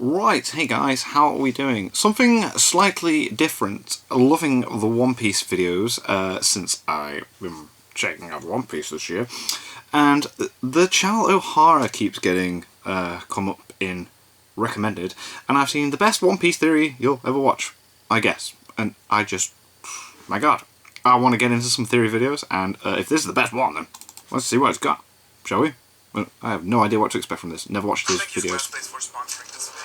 Right, hey guys, how are we doing? Something slightly different. Loving the One Piece videos since I've been checking out One Piece this year. And the channel O'Hara keeps getting come up in recommended. And I've seen the best One Piece theory you'll ever watch, I guess. And I just, my god. I want to get into some theory videos, and if this is the best one, then let's see what it's got. Shall we? Well, I have no idea what to expect from this. Never watched his videos. For sponsoring this video.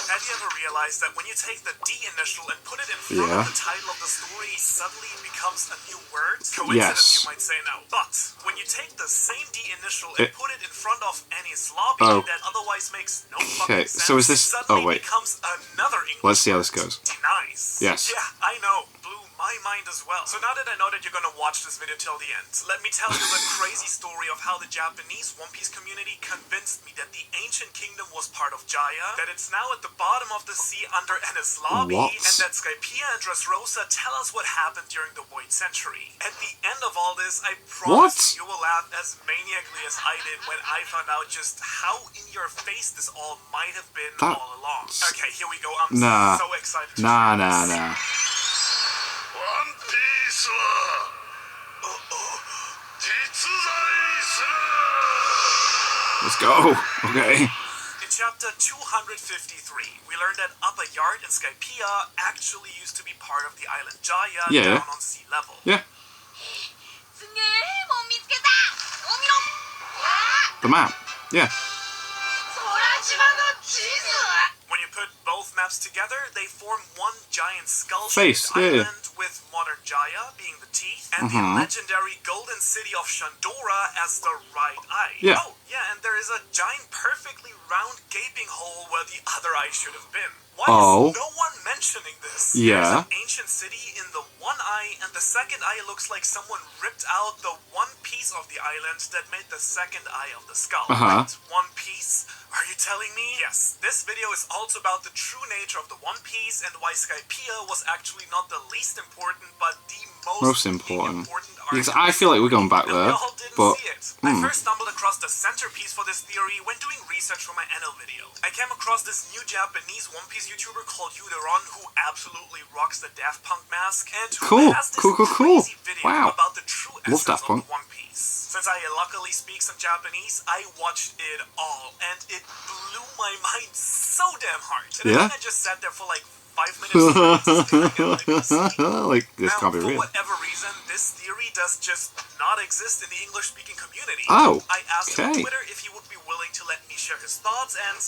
Have you ever realized that when you take the D initial and put it in front of the title of the story, suddenly it becomes a new word? Coincidence, you might say now. But when you take the same D initial and put it in front of Enies Lobby, that otherwise makes no fucking sense. So is this? Oh wait. Becomes another English Let's see how this goes. Nice. Yes. Yeah, I know. My mind as well. So now that I know that you're gonna watch this video till the end, let me tell you the crazy story of how the Japanese One Piece community convinced me that the ancient kingdom was part of Jaya, that it's now at the bottom of the sea under Enies Lobby, and that Skypiea and Dressrosa tell us what happened during the Void Century. At the end of all this, I promise you will laugh as maniacally as I did when I found out just how in your face this all might have been all along. Okay, here we go. I'm so excited to share this. Let's go. Okay. In chapter 253, we learned that Upper Yard in Skypiea actually used to be part of the island Jaya down on sea level. Yeah. The map. Yeah. When you put both maps together, they form one giant skull-shaped Face, island with modern Jaya being the teeth, and the legendary golden city of Shandora as the right eye. Yeah. Oh, yeah, and there is a giant perfectly round gaping hole where the other eye should have been. Why is no one mentioning this? Yeah. There's an ancient city in the one eye, and the second eye looks like someone ripped out the one piece of the island that made the second eye of the skull. Right? One piece? Are you telling me? Yes, this video is also about the true nature of the One Piece and why Skypiea was actually not the least important, but the most important arc. Because I feel like we're going back there, but I first stumbled across the centerpiece for this theory when doing research for my NL video. I came across this new Japanese One Piece YouTuber called Yuderon who absolutely rocks the Daft Punk mask and who has this crazy video about the true essence of the One Piece. Since I luckily speak some Japanese, I watched it all, and it blew my mind so damn hard. And then I just sat there for like 5 minutes like this can't be real. For whatever reason, this theory does just not exist in the English-speaking community. I asked him on Twitter if he would be willing to let me share his thoughts, and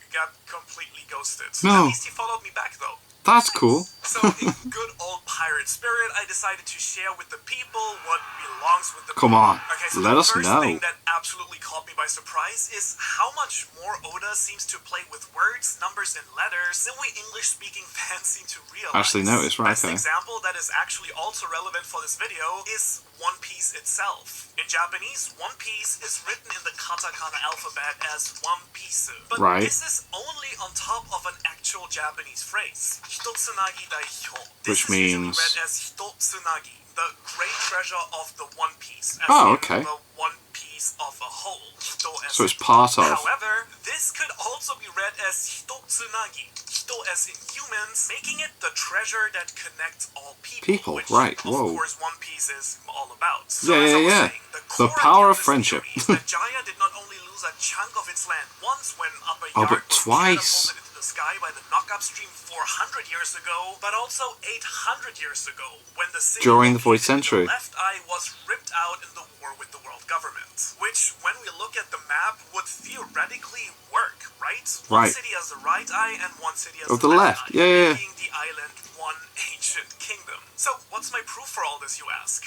got completely ghosted. At least he followed me back, though. That's cool. So, in good old pirate spirit, I decided to share with the people what belongs with the Come on, okay, so let us know. The first thing that absolutely caught me by surprise is how much more Oda seems to play with words, numbers, and letters than we English-speaking fans seem to realize. Actually notice, right? Best example that is actually also relevant for this video is One Piece itself. In Japanese, One Piece is written in the katakana alphabet as One Piece. But this is only on top of an actual Japanese phrase. Hitotsunagi Daihyo. Which means read as Hitotsunagi, the great treasure of the One Piece. As the One Piece of a whole. So it's part of. However, this could also be read as Hitotsunagi. Hito as in humans, making it the treasure that connects all people. Which, right, of course, One Piece is all about. So saying, the power of friendship. That Jaya did not only lose a chunk of its land once when Upper Yard but twice. catapulted into the sky by the knock-up stream 400 years ago, but also 800 years ago when the city during the Void Century. The left eye was ripped out in the war with the world government, which, when we look at the map, would theoretically work, right? One city has the right eye and one city has the left eye, making the island one ancient kingdom. So, what's my proof for all this, you ask?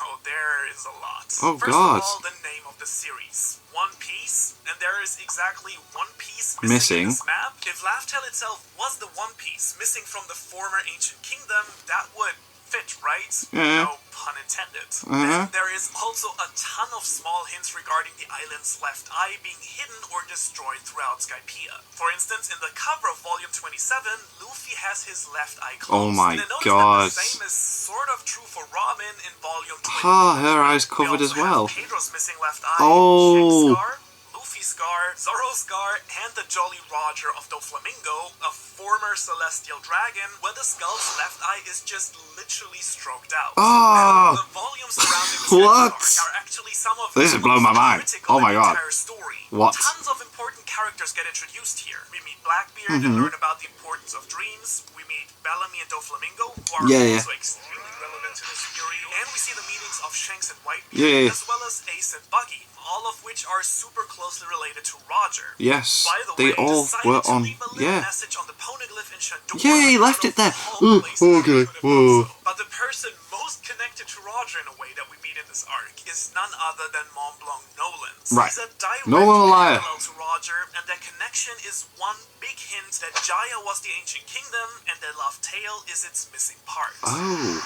Oh, there is a lot. First of all, the name of the series. One Piece, and there is exactly one piece missing in this map. If Laugh Tale itself was the One Piece missing from the former ancient kingdom, that would fit, right? No pun intended. And there is also a ton of small hints regarding the island's left eye being hidden or destroyed throughout Skypiea. For instance, in the cover of Volume 27, Luffy has his left eye closed. Oh my god. The same is sort of true for Robin in Volume 20. Her eye's covered as well. Pedro's missing left eye. Shanks' scar, Luffy's Scar, Zoroaster, and the Jolly Roger of Doflamingo, a former celestial dragon, where the skull's left eye is just literally stroked out. Oh! And the volumes surrounding the What? arc are actually some of This is blowing my mind. Oh my god. Story. What? Tons of important characters get introduced here. We meet Blackbeard and learn about the importance of dreams. We meet Bellamy and Doflamingo, who are also extremely relevant to this theory. And we see the meetings of Shanks and Whitebeard, as well as Ace and Buggy, all of which are super closely related to Roger. Yes, By the they way, all were to on. leave a little message on the poneglyph in Shandora. Yeah, he left it there. Okay. Whoa. But the person most connected to Roger in a way that we meet in this arc is none other than Mont Blanc Nolans. Right. He's a direct Nolan a liar. parallel to Roger, and their connection is one big hint that Jaya was the ancient kingdom, and their love tale is its missing part. Oh.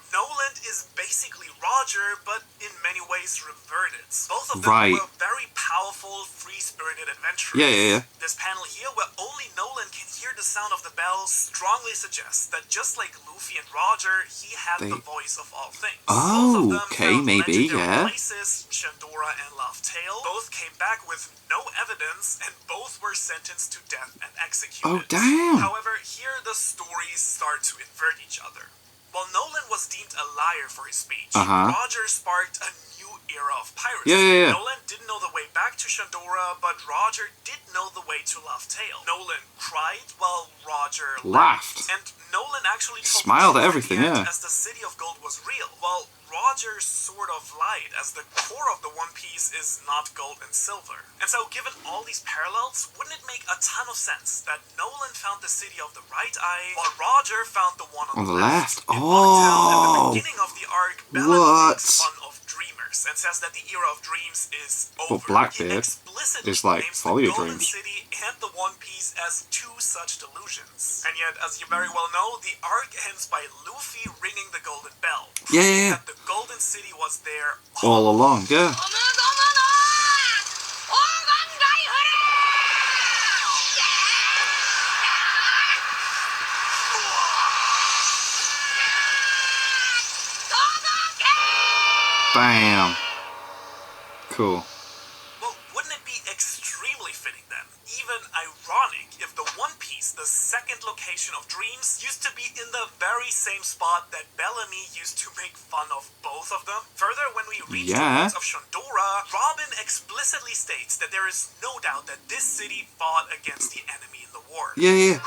Nolan is basically Roger, but in many ways reverted. Both of them were very powerful, free-spirited adventurers. Yeah. This panel here, where only Nolan can hear the sound of the bell, strongly suggests that just like Luffy and Roger, he had the voice of all things. Oh, both of them okay, maybe, yeah. Places, Shandora and Laugh Tale, both came back with no evidence, and both were sentenced to death and executed. Oh, damn. However, here the stories start to invert each other. While Nolan was deemed a liar for his speech, Roger sparked a new era of piracy. Yeah. Nolan didn't know the way back to Shandora, but Roger did know the way to Laugh Tale. Nolan cried while Roger laughed. And Nolan actually smiled at everything, as the City of Gold was real, while Roger sort of lied, as the core of the One Piece is not gold and silver. And so, given all these parallels, wouldn't it make a ton of sense that Nolan found the City of the Right Eye, while Roger found the one on the left? Oh! At the beginning of the arc, Bellamy makes fun of dreamers and says that the era of dreams is over. But Blackbeard is like, follow your dreams. City and the One Piece as two such delusions. And yet, as you very well know, the arc ends by Luffy ringing the golden bell. Yeah. That the Golden City was there all along, yeah. Bam. Cool. Well, wouldn't it be extremely fitting then, even ironic, if the One Piece, the second location of dreams, used to be in the very same spot that Bellamy used to make fun of both of them? Further, when we reach the ruins of Shandora, Robin explicitly states that there is no doubt that this city fought against the enemy in the war. Yeah.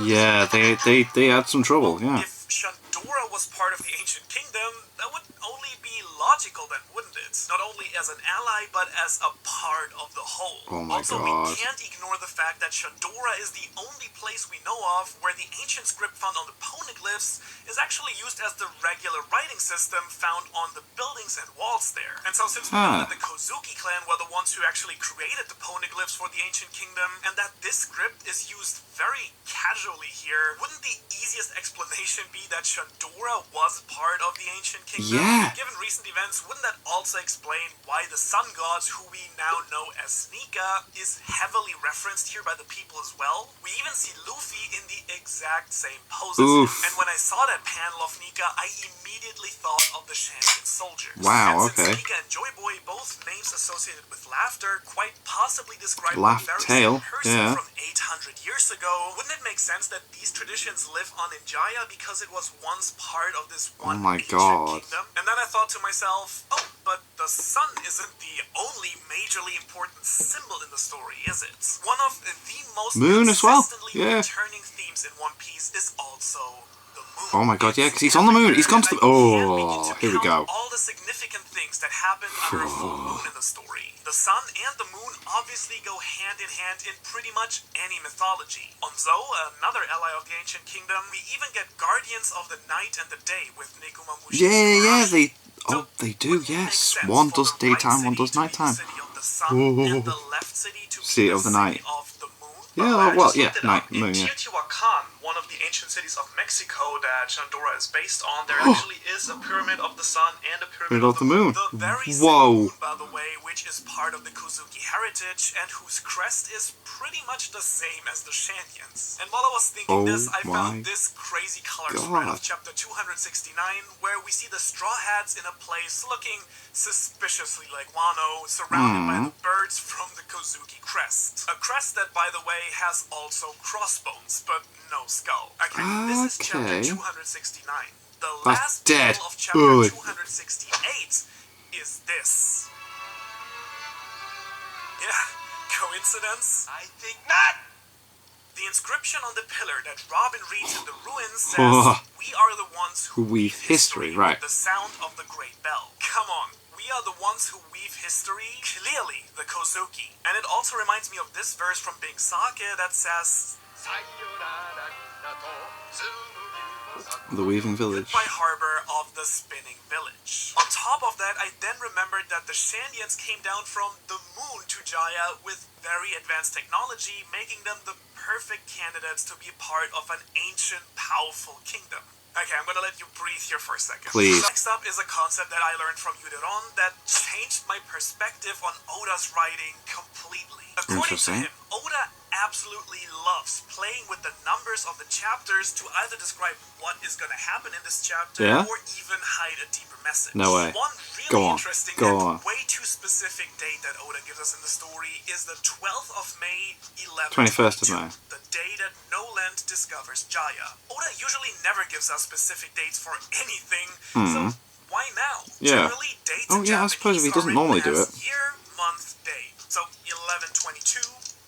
Yeah, they had some trouble, yeah. If Shandora was part of the ancient kingdom, that would only be logical then, wouldn't it? Not only as an ally, but as a part of the whole. Oh my also, god. we can't ignore the fact that Shandora is the only place we know of where the ancient script found on the poneglyphs is actually used as the regular writing system found on the buildings and walls there. And so since we know that the Kozuki clan were the ones who actually created the poneglyphs for the ancient kingdom, and that this script is used very casually here, wouldn't the easiest explanation be that Shandora was part of the ancient kingdom? Yeah. Given recent events, wouldn't that also explain why the sun god, who we now know as Sneaka, is heavily referenced here by the people as well? We even see Luffy in the exact same poses. Oof. And when I saw that panel of Nika, I immediately thought of the Shantian soldiers. Wow, and okay. Since Nika and Joy Boy, both names associated with laughter, quite possibly describe Laugh the very Tale, same person yeah. from 800 years ago, wouldn't it make sense that these traditions live on in Jaya because it was once part of this one ancient kingdom? And then I thought to myself, oh, but the sun isn't the only majorly important symbol in the story, is it? One of the most moon as well, yeah. returning themes in One Piece is also the moon. Oh my god, yeah, because he's on the moon. He's gone to the... Oh, here we go. All the significant things that happen under a full moon in the story. The sun and the moon obviously go hand in hand in pretty much any mythology. On Zou, another ally of the ancient kingdom, we even get guardians of the night and the day with Nekuma Mushi. Yeah, they do, yes. One does daytime, one does nighttime. And the left city to City of the night. Of the moon. Yeah, well, yeah, night, moon, yeah. Teotihuacan, one of the ancient cities of Mexico that Shandora is based on, there actually is a pyramid of the sun and a pyramid of the moon. The very same moon, by the way, which is part of the Kozuki heritage and whose crest is pretty much the same as the Shanyans. And while I was thinking this, I found this crazy color spread of chapter 269, where we see the Straw Hats in a place looking suspiciously like Wano, surrounded by the birds from the Kozuki crest. A crest that, by the way, has also crossbones, but no skull. Okay, this is chapter 269. The last battle of chapter 268 is this. Yeah, coincidence? I think not! The inscription on the pillar that Robin reads in the ruins says, "We are the ones who weave history right. With the sound of the great bell." Come on, we are the ones who weave history? Clearly, the Kozuki. And it also reminds me of this verse from Bing Sake that says, the Weaving Village. Goodbye harbor of the Spinning Village. On top of that, I then remembered that the Shanyans came down from the moon to Jaya with very advanced technology, making them the perfect candidates to be part of an ancient, powerful kingdom. Okay, I'm gonna let you breathe here for a second. Please. Next up is a concept that I learned from Yuderon that changed my perspective on Oda's writing completely. According to him, Oda absolutely loves playing with the numbers of the chapters to either describe what is gonna happen in this chapter or even hide a deeper message. No way. One really interesting and way too specific date that Oda gives us in the story is the 12th of May, 21st of May. The day that Noland discovers Jaya. Oda usually never gives us specific dates for anything, so why now? Generally, dates in I suppose he doesn't normally do it. Year, month, day. So 11/22,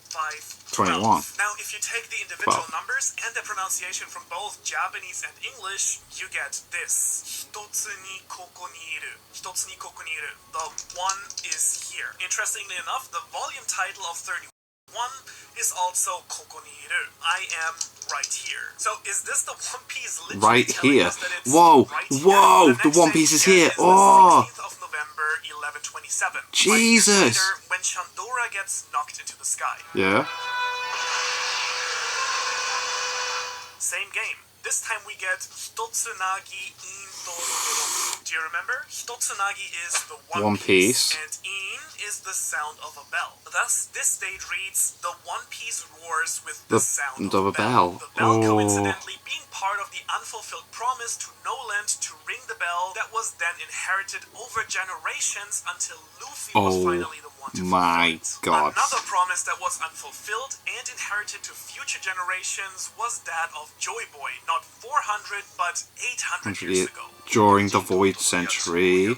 5/21. Now, if you take the individual numbers and the pronunciation from both Japanese and English, you get this. Hitotsu ni koko ni iru. Hitotsu ni koko ni iru. The one is here. Interestingly enough, the volume title of 31 is also Koko ni iru. I am right here. So is this the One Piece literally right here? Us that it's whoa, right whoa! Here? The One Piece is here. Is the 16th of November, 1127. Jesus! Later, when Shandora gets knocked into the sky. Yeah. Same game. This time we get Hitotsunagi in Dororo. Do you remember? Hitotsunagi is the One Piece, and in is the sound of a bell. Thus, this date reads, the One Piece roars with the sound of a bell. The bell coincidentally being part of the unfulfilled promise to Noland to ring the bell that was then inherited over generations until Luffy was finally the one to fulfill it. God. Another promise that was unfulfilled and inherited to future generations was that of Joy Boy, not 400 but 800 years ago. During the Void Century.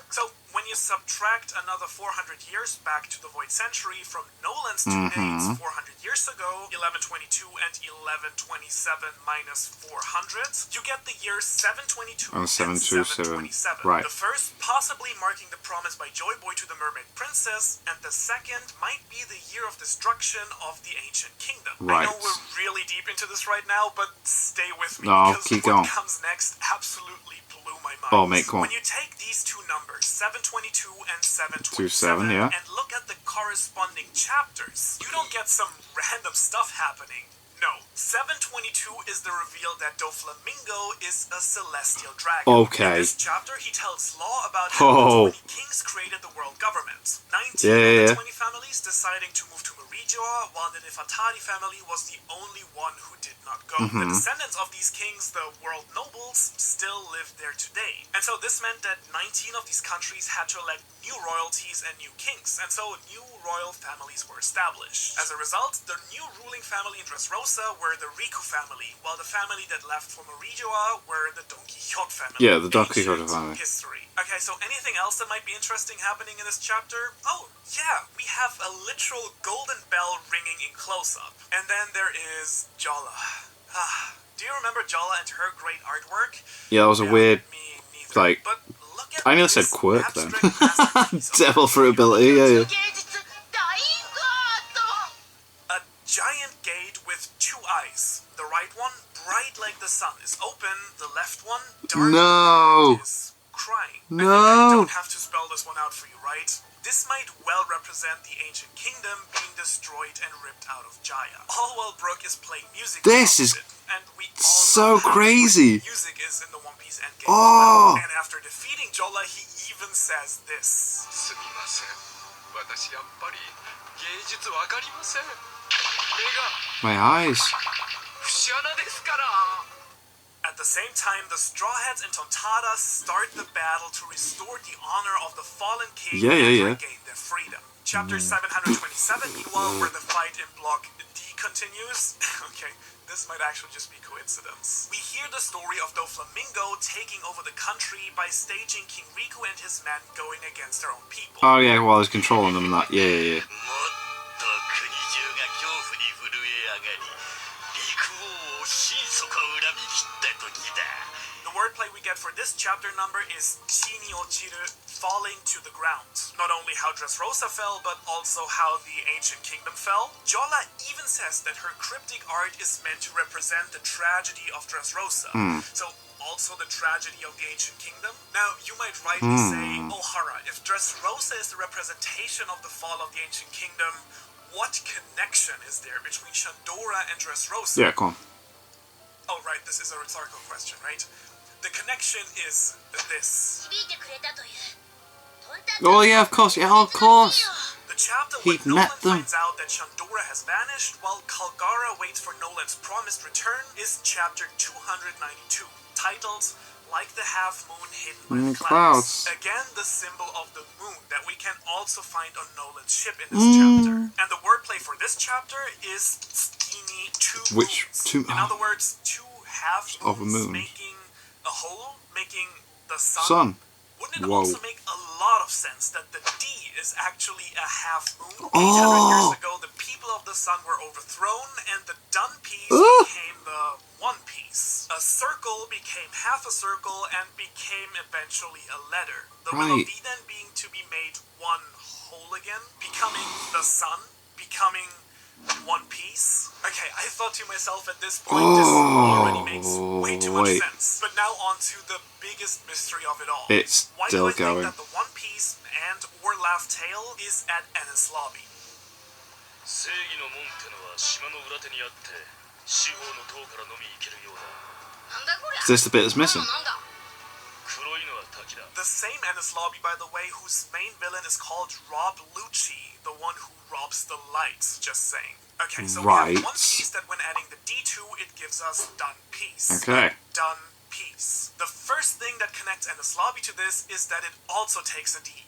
So, when you subtract another 400 years back to the Void Century from Noland's two dates 400 years ago, 1122 and 1127 minus 400, you get the year 722 and 727. Right. The first possibly marking the promise by Joy Boy to the Mermaid Princess, and the second might be the year of destruction of the Ancient Kingdom. Right. I know we're really deep into this right now, but stay with me, no, because keep what going. comes next absolutely blew my mind. Oh, mate, come on. When you take these two numbers, 722 and 727, yeah. and look at the corresponding chapters, you don't get some random stuff happening. No, 722 is the reveal that Doflamingo is a celestial dragon. Okay. In this chapter, he tells Law about how the 20 kings created the world government. 19 of the 20 families deciding to move to Merijoa, while the Nefertari family was the only one who did not go. The descendants of these kings, the world nobles, still live there today. And so this meant that 19 of these countries had to elect new royalties and new kings, and so new royal families were established. As a result, the new ruling family in Dressrosa were the Riku family, while the family that left for Merijoa were the Don Quixote family. Yeah, the Don Quixote family. History. Okay, so anything else that might be interesting happening in this chapter? Oh, yeah, we have a literal golden bell ringing in close-up. And then there is Jala. Do you remember Jala and her great artwork? Yeah, that was a weird, me neither. like, but look at I nearly said quirk then. Devil fruit ability, yeah. A giant gate with two eyes. The right one, bright like the sun, is open. The left one, dark is crying. No. I don't have to spell this one out for you, right? this might well represent the ancient kingdom being destroyed and ripped out of Jaya. All while Brook is playing music. This is and we all so crazy. Music is in the One Piece endgame. Oh. And after defeating Jolla, he even says this. My eyes. At the same time, the Straw Hats and Tontada start the battle to restore the honor of the fallen king and regain their freedom. Chapter 727, meanwhile, where the fight in Block D continues. Okay, this might actually just be coincidence. We hear the story of Doflamingo taking over the country by staging King Riku and his men going against their own people. Oh yeah, while he's controlling them and that. Yeah. The wordplay we get for this chapter number is Chini Ochiru, falling to the ground. Not only how Dressrosa fell, but also how the ancient kingdom fell. Jolla even says that her cryptic art is meant to represent the tragedy of Dressrosa. So also the tragedy of the ancient kingdom. Now, you might rightly say, oh Hara, if Dressrosa is the representation of the fall of the ancient kingdom, what connection is there between Shandora and Dressrosa? Yeah, come on. Oh, right, this is a rhetorical question, right? The connection is this. Oh yeah, of course. Yeah, of course. The chapter He when met Nolan them. finds out that Shandora has vanished while Kalgara waits for Nolan's promised return is chapter 292, titled Like the Half Moon Hidden by the Clouds. Again, the symbol of the moon that we can also find on Nolan's ship in this chapter. And the wordplay for this chapter is Tsukini, two moons. In other words, two half moons of a moon making a whole, making the sun. Wouldn't it also make a lot of sense that the D is actually a half moon? 800 years ago, the people of the sun were overthrown, and the done piece became the one piece. A circle became half a circle and became eventually a letter. The will of V then being to be made one whole again, becoming the sun, becoming one piece. Okay, I thought to myself at this point, this already makes way too much sense. But now on to the biggest mystery of it all. It's Why still do I going. think that the One Piece and or Laugh Tale is at Enies Lobby? Is this the bit that's missing? The same Enies Lobby, by the way, whose main villain is called Rob Lucci, the one who robs the lights, just saying. Okay, so we have one piece that when adding the D2, it gives us done piece. Okay. Done piece. The first thing that connects Enies Lobby to this is that it also takes a D.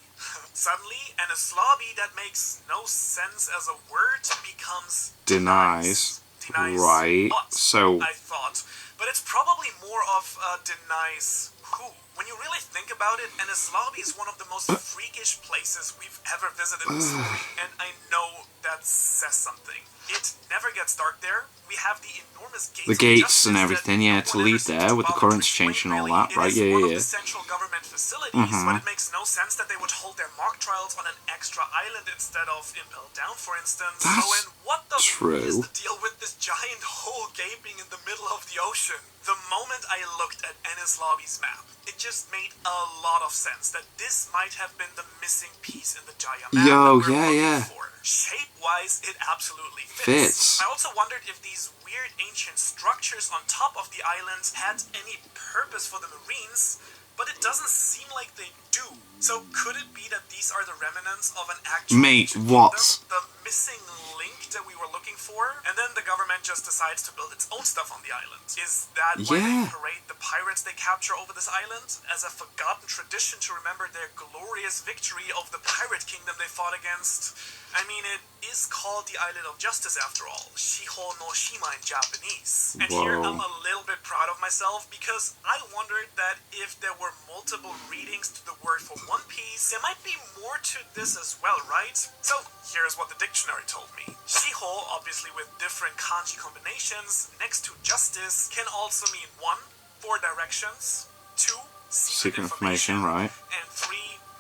Suddenly, Enies Lobby that makes no sense as a word becomes denies. Right. What, so I thought. But it's probably more of denies who. When you really think about it, Enies Lobby is one of the most freakish places we've ever visited in the story, and I know that says something. It never gets dark there. We have the enormous gates. The gates and everything, yeah, to lead there with the currents change and all that, right? Yeah, one of the central government facilities, but it makes no sense that they would hold their mock trials on an extra island instead of Impel Down, for instance. That's and what the true. is the deal with this giant hole gaping in the middle of the ocean? The moment I looked at Enies Lobby's map, it just made a lot of sense that this might have been the missing piece in the Jaya map that we're looking for. Shape-wise, it absolutely fits. I also wondered if these weird ancient structures on top of the island had any purpose for the Marines, but it doesn't seem like they do. So could it be that these are the remnants of an actual ancient kingdom? The missing link that we were looking for? And then the government just decides to build its own stuff on the island. Is that why they parade the pirates they capture over this island? As a forgotten tradition to remember their glorious victory of the pirate kingdom they fought against? I mean, it is called the Island of Justice after all. Shiho no Shima in Japanese. And here I'm a little bit proud of myself because I wondered that if there were multiple readings to the word for One Piece, there might be more to this as well, right? So here's what the dictionary told me. Shiho, obviously with different kanji combinations, next to justice, can also mean 1, 4 directions, 2, secret information, right? and 3,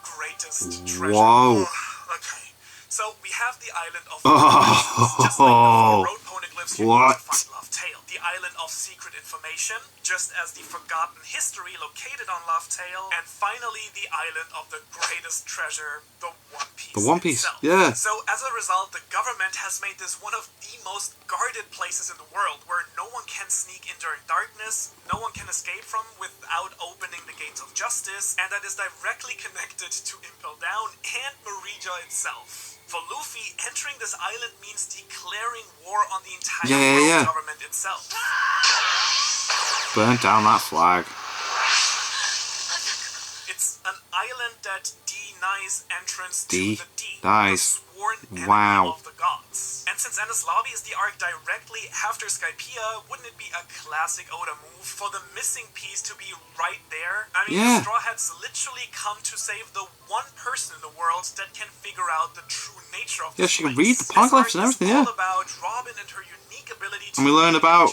greatest treasure. Whoa. Okay. So we have the island of just like the 4 road poneglyphs you need to find Laugh Tale. The island of secret information, just as the forgotten history located on Laugh Tale. And finally, the island of the greatest treasure, the One Piece. The One Piece, itself. yeah. So as a result, the government has made this one of the most guarded places in the world, where no one can sneak in during darkness, no one can escape from without opening the gates of justice, and that is directly connected to Impel Down and Marija itself. For Luffy, entering this island means declaring war on the entire world government itself. Burn down that flag. It's an island that denies entrance to the deep, the sworn enemy of the gods. And since Enies Lobby is the arc directly after Skypiea, wouldn't it be a classic Oda move for the missing piece to be right there? I mean, the Straw Hats literally come to save the one person in the world that can figure out the true nature of this she can read the poneglyphs and everything, all about Robin and her unique ability to and we learn about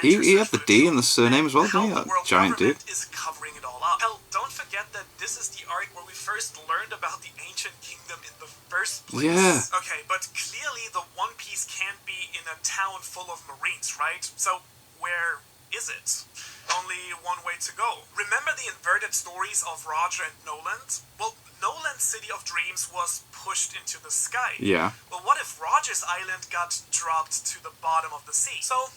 he had the D in the truth, surname as well, didn't he? That giant dude. Is covering it all up. Hell, don't forget that this is the arc where we first learned about the Ancient Kingdom in the first place. Yeah. Okay, but clearly the One Piece can't be in a town full of Marines, right? So where is it? Only one way to go. Remember the inverted stories of Roger and Noland? Well, Noland's City of Dreams was pushed into the sky. Yeah. But what if Roger's island got dropped to the bottom of the sea? So,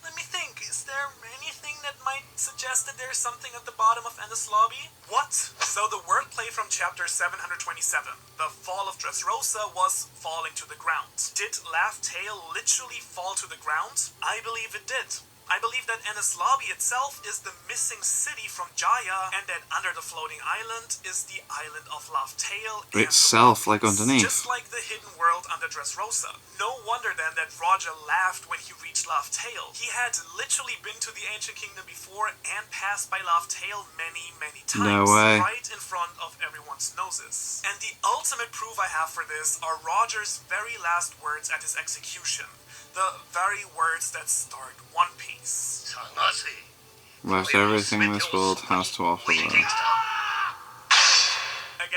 let me think. Is there anything that might suggest that there's something at the bottom of Enies Lobby? What? So the wordplay from chapter 727, the fall of Dressrosa, was falling to the ground. Did Laugh Tale literally fall to the ground? I believe it did. I believe that Enies Lobby itself is the missing city from Jaya, and that under the floating island is the island of Laugh Tale itself, like underneath. Just like the hidden world under Dressrosa. No wonder then that Roger laughed when he reached Laugh Tale. He had literally been to the Ancient Kingdom before and passed by Laugh Tale many, many times. No way. Right in front of everyone's noses. And the ultimate proof I have for this are Roger's very last words at his execution. The very words that start One Piece. Most everything this world has to offer. Again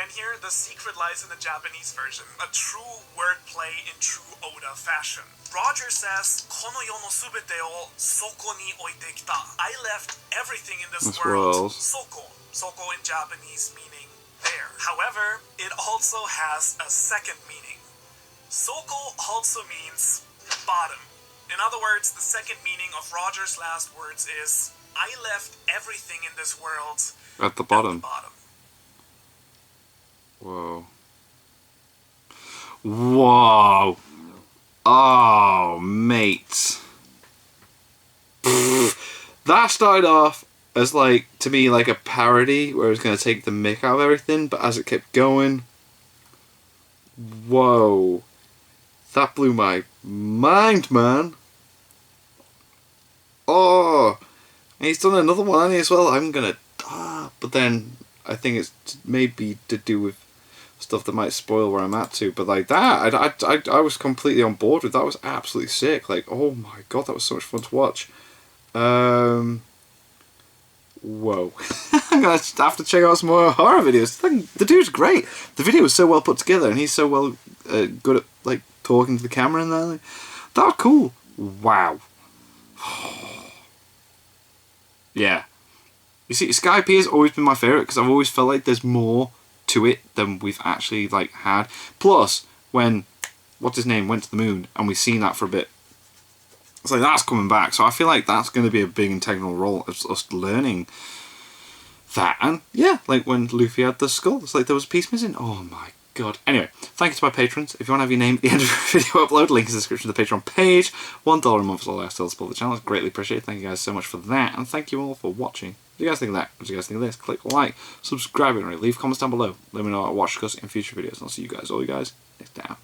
here, the secret lies in the Japanese version. A true wordplay in true Oda fashion. Roger says, Kono yo no subete o soko ni oite kita. I left everything in this world. Soko. Soko in Japanese meaning there. However, it also has a second meaning. Soko also means bottom. In other words, the second meaning of Roger's last words is, I left everything in this world at the bottom. Whoa. Whoa. Oh, mate. That started off as, like, to me, like a parody where it was going to take the mick out of everything, but as it kept going, whoa. That blew my mind, man. Oh, and he's done another one, hasn't he, as well? I'm gonna... but then I think it's maybe to do with stuff that might spoil where I'm at to. But like that, I was completely on board with that. Was absolutely sick. Like, oh my god, that was so much fun to watch. Whoa. I'm gonna have to check out some more horror videos. The dude's great. The video was so well put together, and he's so well good at like talking to the camera and that. Like, that was cool. Wow. Yeah. You see, Skypiea has always been my favourite because I've always felt like there's more to it than we've actually like had. Plus, when what's his name went to the moon and we've seen that for a bit, it's like that's coming back. So I feel like that's going to be a big integral role of us learning that. And yeah, like when Luffy had the skull, it's like there was a piece missing. Oh my god. Anyway, thank you to my patrons. If you want to have your name at the end of the video upload, link in the description of the Patreon page. $1 a month is all I still support the channel. It's greatly appreciated. Thank you guys so much for that. And thank you all for watching. What do you guys think of that? What do you guys think of this? Click like, subscribe, and leave comments down below. Let me know what I watch in future videos. And I'll see you guys, all you guys, next time.